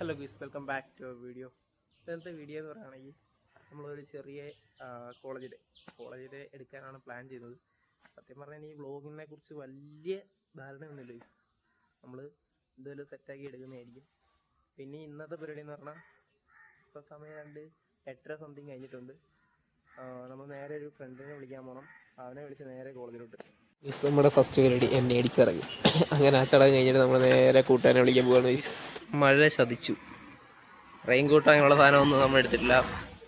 Hello guys, welcome back to video. ഇന്നത്തെ video എന്ന് പറയുകയാണെങ്കിൽ നമ്മളൊരു ചെറിയ കോളേജിൽ എടുക്കാനാണ് പ്ലാൻ ചെയ്തത്. സത്യം പറഞ്ഞാൽ ഈ വ്ളോഗിനെ കുറിച്ച് വലിയ ധാരണയൊന്നുമില്ല ഗീസ്. നമ്മൾ എന്തെങ്കിലും സെറ്റാക്കി എടുക്കുന്നതായിരിക്കും. പിന്നെ ഇന്നത്തെ പരിപാടി എന്ന് പറഞ്ഞാൽ ഇപ്പോൾ സമയം 8:30 സംതിങ് കഴിഞ്ഞിട്ടുണ്ട്. നമ്മൾ നേരെ ഒരു ഫ്രണ്ടിനെ വിളിക്കാൻ പോകണം. അവനെ വിളിച്ച് നേരെ കോളേജിലോട്ട്. ഇപ്പം നമ്മുടെ ഫസ്റ്റ് പരിപാടി എന്നെ അടിച്ചിറങ്ങി. അങ്ങനെ ആ ചടങ്ങ് കഴിഞ്ഞിട്ട് നമ്മൾ നേരെ കൂട്ടുകാരനെ വിളിക്കാൻ പോവുകയാണ്. മഴ ചതിച്ചു. റെയിൻ കോട്ട് അങ്ങനെയുള്ള സാധനമൊന്നും നമ്മൾ എടുത്തിട്ടില്ല.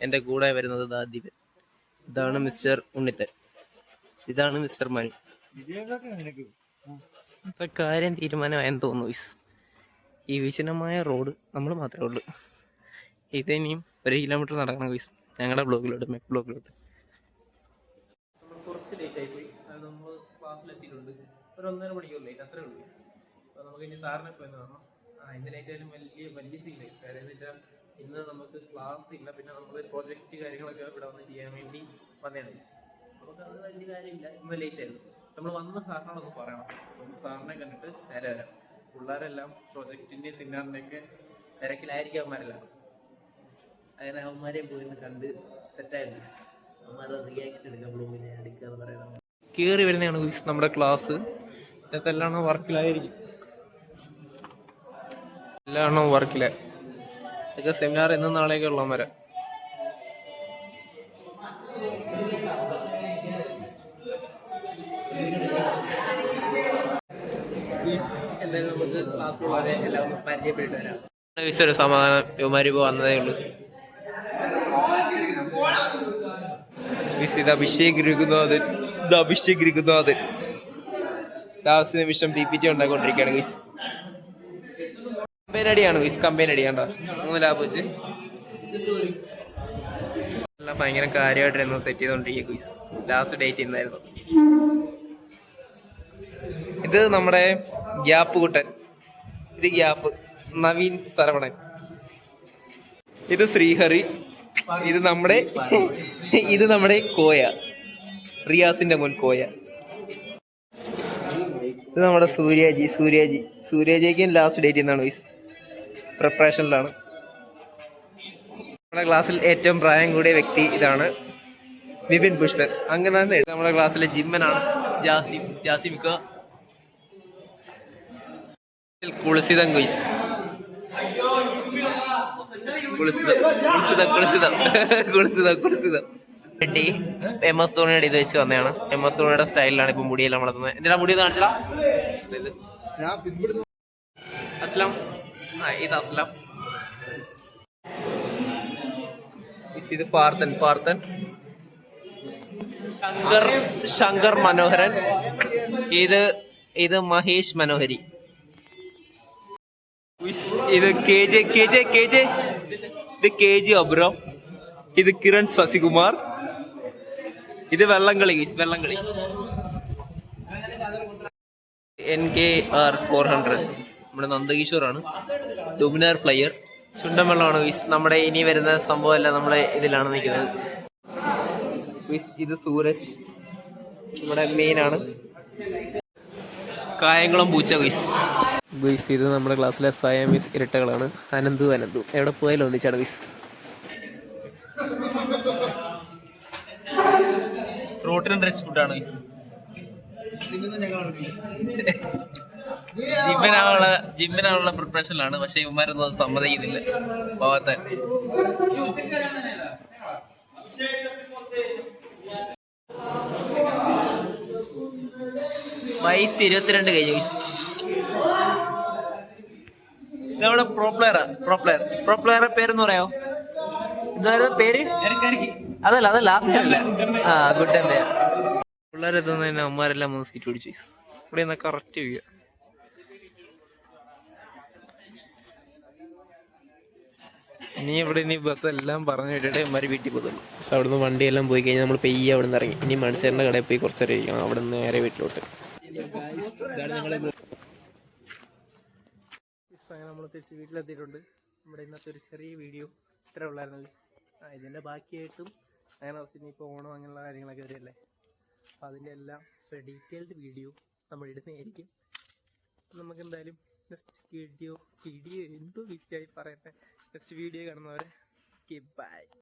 എൻ്റെ കൂടെ വരുന്നത് ദീപൻ. ഇതാണ് മിസ്റ്റർ ഉണ്ണിത്തൻ. ഇതാണ് മിസ്റ്റർ മനു. ഇപ്പം കാര്യം തീരുമാനമായെന്ന് തോന്നുന്നു ഗയ്സ്. ഈ വിശനമായ റോഡ് നമ്മൾ മാത്രമേ ഉള്ളൂ. ഇതിനിയും 1 കിലോമീറ്റർ നടക്കണം ഗയ്സ്, ഞങ്ങളുടെ ബ്ലോക്കിലോട്ട്, മെക് ബ്ലോക്കിലോട്ട്. നമ്മൾ കുറച്ച് ലേറ്റ് ആയിപ്പോയി. അത് നമ്മൾ ക്ലാസ്സിലെത്തിയിട്ടുണ്ട്. ഒരു 1.5 മണിക്കൂർ ലേറ്റ്, അത്രേ ഉള്ളൂ ഗയ്സ്. അപ്പോൾ നമുക്ക് ഇനി സാറിനെ പോയി കാണാം. ഇന്ന് ലേറ്റ് ആയാലും വലിയ സീനായി. കാര്യം എന്ന് വെച്ചാൽ ഇന്ന് നമുക്ക് ക്ലാസ് ഇല്ല. പിന്നെ നമ്മൾ പ്രോജക്റ്റ് കാര്യങ്ങളൊക്കെ ഇവിടെ വന്ന് ചെയ്യാൻ വേണ്ടി വന്നതാണ് ഗയ്സ്. നമുക്കത് വലിയ കാര്യമില്ല. ഇന്ന് ലേറ്റ് ആയിരുന്നു. നമ്മൾ വന്ന് സാറിനോടൊന്ന് പറയണം. നമുക്ക് സാറിനെ കണ്ടിട്ട് നേരെ വരാം. പിള്ളേരെല്ലാം പ്രോജക്റ്റിൻ്റെ സെമിനാറിൻ്റെയൊക്കെ തിരക്കിലായിരിക്കും അവന്മാരെല്ലാം. അങ്ങനെ അവന്മാരെയും പോയി കണ്ട് സെറ്റായ ഗയ്സ്. അവന്മാരുടെ റിയാക്ഷൻ എടുക്കുക, ബ്ലോഗിനെ എടുക്കുക എന്ന് പറയുന്നത്. കയറി വരുന്നതാണ് ഗയ്സ് നമ്മുടെ ക്ലാസ്. ഇന്നത്തെ എല്ലാം വർക്കിലായിരിക്കും. എല്ലാം വർക്കില്ല. ഇതൊക്കെ സെമിനാർ ഇന്നും നാളെയൊക്കെ ഉള്ളവരെ. എന്തായാലും നമുക്ക് ക്ലാസ്സിലുള്ളവരെ എല്ലാം ഒന്ന് പരിചയപ്പെട്ട് വരാം. ഒരു സമാധാനം, യുവമാരി ഇപ്പോൾ വന്നതേ ഉള്ളൂ. അഭിഷേക് രഘുനാഥൻ ലാസ്റ്റ് നിമിഷം PPT ഉണ്ടാക്കിക്കൊണ്ടിരിക്കുകയാണ് ഗയ്സ്. കമ്പൈൻ അടിയാണ്ടോ 3 ലാബ് വെച്ച് എല്ലാം ഭയങ്കര കാര്യമായിട്ടായിരുന്നു സെറ്റ് ചെയ്തോണ്ടിരിക്കുക ഗയ്സ്. ലാസ്റ്റ് ഡേറ്റ് ഇന്നായിരുന്നു. ഇത് നമ്മുടെ ഗ്യാപ്പ് കൂട്ടൻ, ഇത് ഗ്യാപ്പ് നവീൻ സരവണൻ, ഇത് ശ്രീഹരി, ഇത് നമ്മുടെ കോയ, റിയാസിന്റെ മോൻ കോയ. ഇത് നമ്മുടെ സൂര്യാജിക്കും ലാസ്റ്റ് ഡേറ്റ് എന്നാണ് ഗയ്സ്. പ്രിപ്പറേഷനിലാണ്. നമ്മുടെ ക്ലാസ്സിൽ ഏറ്റവും പ്രായം കൂടിയ വ്യക്തി ഇതാണ്, വിപിൻ പുഷ്പൻ. അങ്ങനെ തന്നെ നമ്മുടെ ക്ലാസ്സിലെ ജിമ്മനാണ് ജാസിം കുളിസിതം ഗയ്സ്. കുളിസിതം MS ധോണിയുടെ ഇത് വെച്ച് വന്നതാണ്. MS ധോണിയുടെ സ്റ്റൈലിലാണ് ഇപ്പൊ മുടിയെല്ലാം വളർത്തുന്നത്. എന്തിനാ മുടി കാണിച്ചാ? അസ്ലാം. ഇത് അസ്ലാം. ഇത് പാർത്ഥൻ. ശങ്കർ മനോഹരൻ. ഇത് മഹേഷ് മനോഹരി. ഇത് KJ അബ്രം. ഇത് കിരൺ ശശികുമാർ. ഇത് വെള്ളംകളി. NKR 400 നമ്മുടെ നന്ദകിഷോറാണ്. ഡൊമിനാർ ഫ്ലയർ. ചുണ്ടൻ വെള്ളമാണ് ഗയ്സ്. നമ്മുടെ ഇനി വരുന്ന സംഭവം എല്ലാം നമ്മുടെ ഇതിലാണ് നിൽക്കുന്നത്. ഇത് സൂരജ് നമ്മുടെ മെയിനാണ്. കായംകുളം പൂച്ച ഗയ്സ്. ഇത് നമ്മുടെ ക്ലാസ്സിലെ സയാമീസ് ഇരട്ടകളാണ്. അനന്തു എവിടെ പോയാലും ഒന്നിച്ചാണ് ഗയ്സ്. പ്രോട്ടീൻ റിച്ച് ഫുഡാണ് ഗയ്സ്. ജിമ്മിനാണുള്ള പ്രിപ്പറേഷനിലാണ്. പക്ഷെ ഇവന്മാരൊന്നും അത് സമ്മതിക്കുന്നില്ല. പോവാത്ത വയസ്സ് 22 കഴിഞ്ഞു. ഇതവിടെ പ്രോ പ്ലെയറെ പേരെന്ന് പറയാമോ? എന്താ പേര്? അതല്ല ആ പേരല്ല. ഗുഡ് എന്റെ പിള്ളേരെത്തുന്നതിന് അമ്മമാരെല്ലാം 3 സീറ്റ് പിടിച്ചു. ഇവിടെ നിന്ന് കറക്റ്റ് വ്യൂ. ഇനി ബസ് എല്ലാം പറഞ്ഞു വിട്ടിട്ട് അമ്മമാർ വീട്ടിൽ പോകുള്ളൂ. അവിടുന്ന് വണ്ടിയെല്ലാം പോയി കഴിഞ്ഞാൽ നമ്മൾ പെയ്യെ അവിടെ നിന്ന് ഇറങ്ങി. ഇനി മണിച്ചേരൻ്റെ കടയിൽ പോയി കുറച്ചേരം ഇരിക്കണം. അവിടെ നിന്ന് നേരെ വീട്ടിലോട്ട്. അങ്ങനെ നമ്മൾ തിരിച്ച് വീട്ടിലെത്തിയിട്ടുണ്ട്. നമ്മുടെ ഇന്നത്തെ ഒരു ചെറിയ വീഡിയോ ഇത്ര ഉള്ളായിരുന്നു. ഇതിൻ്റെ ബാക്കിയായിട്ടും അങ്ങനെ ഇനിയിപ്പോൾ ഓണം അങ്ങനെയുള്ള കാര്യങ്ങളൊക്കെ വരികയല്ലേ. അപ്പോൾ അതിൻ്റെ എല്ലാം ഡീറ്റെയിൽഡ് വീഡിയോ നമ്മൾ ഇടുന്നതായിരിക്കും. നമുക്കെന്തായാലും നെക്സ്റ്റ് വീഡിയോ വീഡിയോ എന്തോ ബിസിയായി പറയട്ടെ. നെക്സ്റ്റ് വീഡിയോ കാണുന്നവരെ ബൈ.